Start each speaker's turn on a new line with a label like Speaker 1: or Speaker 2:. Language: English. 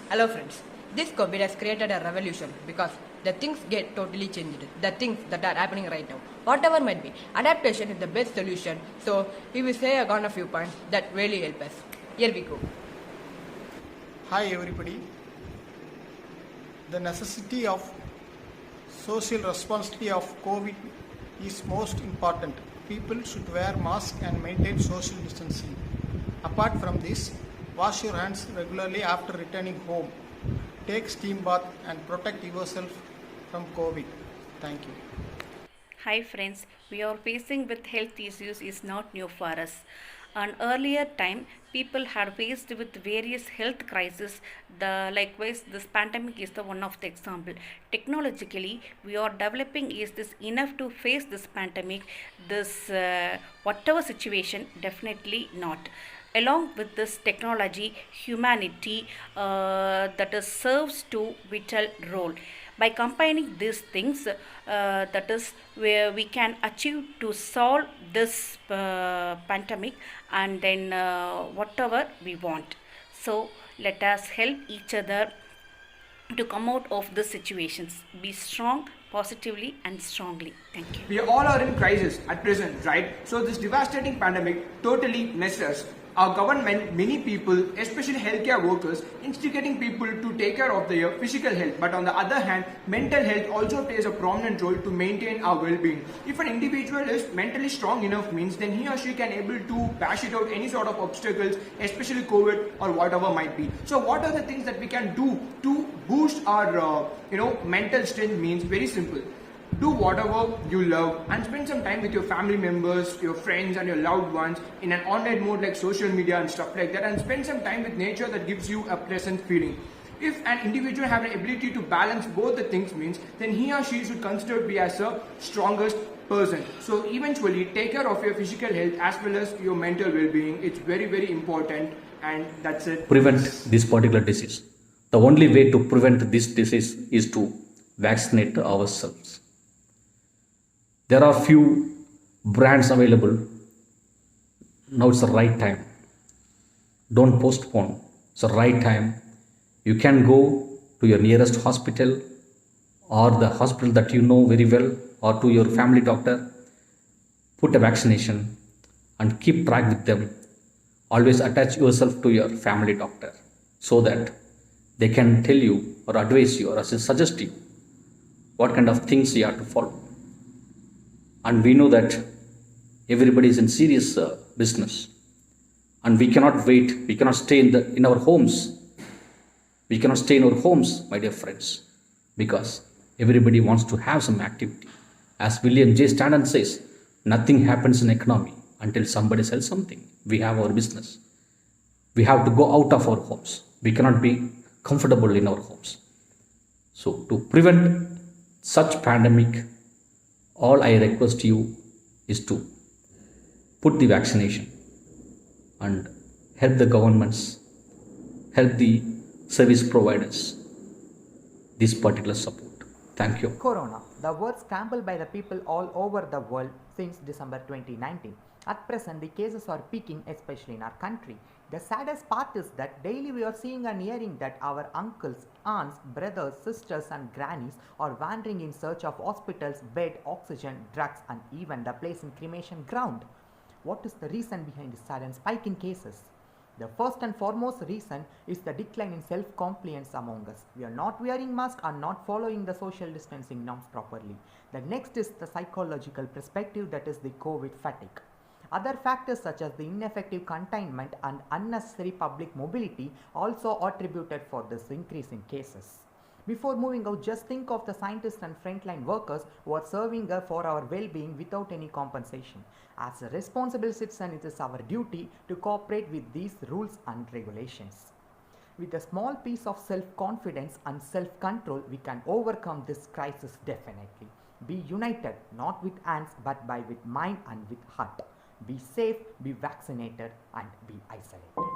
Speaker 1: Hello friends, this COVID has created a revolution because the things get totally changed. The things that are happening right now. Whatever might be, adaptation is the best solution. So we will say on a few points that really help us. Here we go.
Speaker 2: Hi everybody. The necessity of social responsibility of COVID is most important. People should wear masks and maintain social distancing. Apart from this, wash your hands regularly after returning home. Take steam bath and protect yourself from COVID. Thank you.
Speaker 3: Hi friends, we are facing with health issues is not new for us. An earlier time, people had faced with various health crises. Likewise, this pandemic is the one of the example. Technologically, we are developing is this enough to face this pandemic. This whatever situation, definitely not. Along with this technology, humanity that is serves to vital role. By combining these things, that is where we can achieve to solve this pandemic and then whatever we want. So let us help each other to come out of the situations. Be strong positively and strongly. Thank you.
Speaker 4: We all are in crisis at present, right? So this devastating pandemic totally messed us. Our government, many people, especially healthcare workers, instigating people to take care of their physical health. But on the other hand, mental health also plays a prominent role to maintain our well-being. If an individual is mentally strong enough means, then he or she can able to bash it out any sort of obstacles, especially COVID or whatever might be. So what are the things that we can do to boost our mental strength? Means very simple. Do whatever you love and spend some time with your family members, your friends and your loved ones in an online mode like social media and stuff like that, and spend some time with nature that gives you a pleasant feeling. If an individual have an ability to balance both the things means, then he or she should consider to be as a strongest person. So eventually take care of your physical health as well as your mental well-being. It's very important, and that's it.
Speaker 5: Prevent this particular disease. The only way to prevent this disease is to vaccinate ourselves. There are few brands available. Now it's the right time. Don't postpone. It's the right time. You can go to your nearest hospital or the hospital that you know very well, or to your family doctor. Put a vaccination and keep track with them. Always attach yourself to your family doctor so that they can tell you or advise you or suggest you what kind of things you have to follow. And we know that everybody is in serious business, and we cannot wait. We cannot stay in our homes. We cannot stay in our homes, my dear friends, because everybody wants to have some activity. As William J. Standen says, nothing happens in economy until somebody sells something. We have our business. We have to go out of our homes. We cannot be comfortable in our homes. So to prevent such pandemic, all I request you is to put the vaccination and help the governments, help the service providers this particular support. Thank you.
Speaker 6: Corona, the word scrambled by the people all over the world since December 2019. At present, the cases are peaking, especially in our country. The saddest part is that daily we are seeing and hearing that our uncles, aunts, brothers, sisters and grannies are wandering in search of hospitals, bed, oxygen, drugs and even the place in cremation ground. What is the reason behind this sudden spike in cases? The first and foremost reason is the decline in self-compliance among us. We are not wearing masks and not following the social distancing norms properly. The next is the psychological perspective, that is the COVID fatigue. Other factors such as the ineffective containment and unnecessary public mobility also attributed for this increase in cases. Before moving out, just think of the scientists and frontline workers who are serving for our well-being without any compensation. As a responsible citizen, it is our duty to cooperate with these rules and regulations. With a small piece of self-confidence and self-control, we can overcome this crisis definitely. Be united, not with hands but with mind and with heart. Be safe, be vaccinated and be isolated.